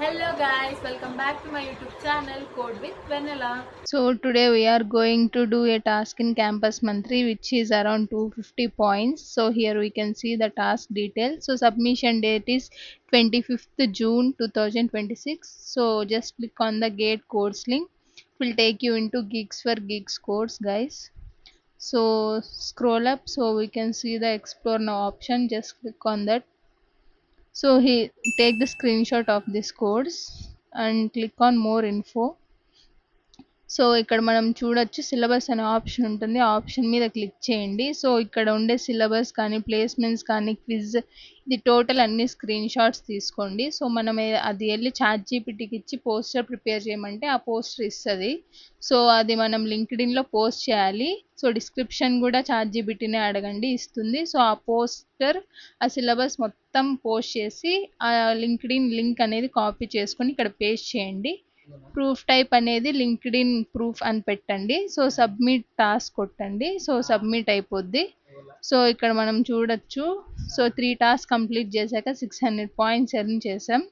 Hello guys, welcome back to my YouTube channel Code with Vanilla. So today we are going to do a task in Campus Monthly which is around 250 points. So here we can see the task details. So submission date is 25th June 2026. So just click on the Gate course link. It will take you into Geeks for Geeks course, guys. So scroll up so we can see the explore now option. Just click on that. So he take the screenshot of this course and click on more info. So ఇక్కడ మనం చూడొచ్చు syllabus అనే option ఉంటుంది. ఆ option మీద click చేయండి. So ఇక్కడ ఉండే సిలబస్ కానీ ప్లేస్మెంట్స్ కానీ క్విజ్ ఇది టోటల్ అన్ని స్క్రీన్ షాట్స్ తీసుకోండి. సో మనం అది వెళ్ళి చాట్ జీపీటీకి ఇచ్చి పోస్టర్ ప్రిపేర్ చేయమంటే ఆ పోస్టర్ ఇస్తుంది. సో అది మనం లింక్డ్ఇన్లో పోస్ట్ చేయాలి. సో డిస్క్రిప్షన్ కూడా చాట్ జీపీటీనే అడగండి, ఇస్తుంది. సో ఆ పోస్టర్ ఆ సిలబస్ మొత్తం పోస్ట్ చేసి ఆ లింక్డ్ఇన్ లింక్ అనేది కాపీ చేసుకొని ఇక్కడ పేస్ట్ చేయండి. ప్రూఫ్ టైప్ అనేది లింక్డ్ఇన్ ప్రూఫ్ అని పెట్టండి. సో సబ్మిట్ టాస్క్ కొట్టండి. సో సబ్మిట్ అయిపోద్ది. సో ఇక్కడ మనం చూడొచ్చు. సో 3 టాస్క్ కంప్లీట్ చేశాక 600 పాయింట్స్ ఎర్న్ చేసాం.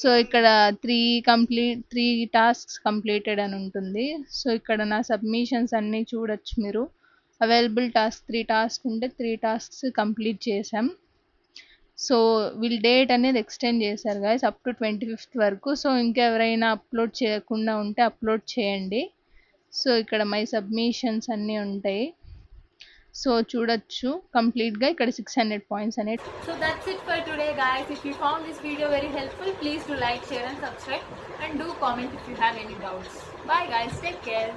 సో ఇక్కడ 3 టాస్క్స్ కంప్లీటెడ్ అని ఉంటుంది. సో ఇక్కడ నా సబ్మిషన్స్ అన్నీ చూడొచ్చు మీరు. అవైలబుల్ టాస్క్ 3 టాస్క్ ఉంటే 3 టాస్క్స్ కంప్లీట్ చేసాం. సో వీళ్ళు డేట్ అనేది ఎక్స్టెండ్ చేశారు గైస్ అప్ టు 25th వరకు. సో ఇంకెవరైనా అప్లోడ్ చేయకుండా ఉంటే అప్లోడ్ చేయండి. సో ఇక్కడ మై సబ్మిషన్స్ అన్నీ ఉంటాయి. సో చూడొచ్చు కంప్లీట్గా ఇక్కడ 600 పాయింట్స్ అనేది. So that's it for today guys. If you found this video very helpful, please do like, share and subscribe, and do comment if you have any doubts. Bye guys, take care.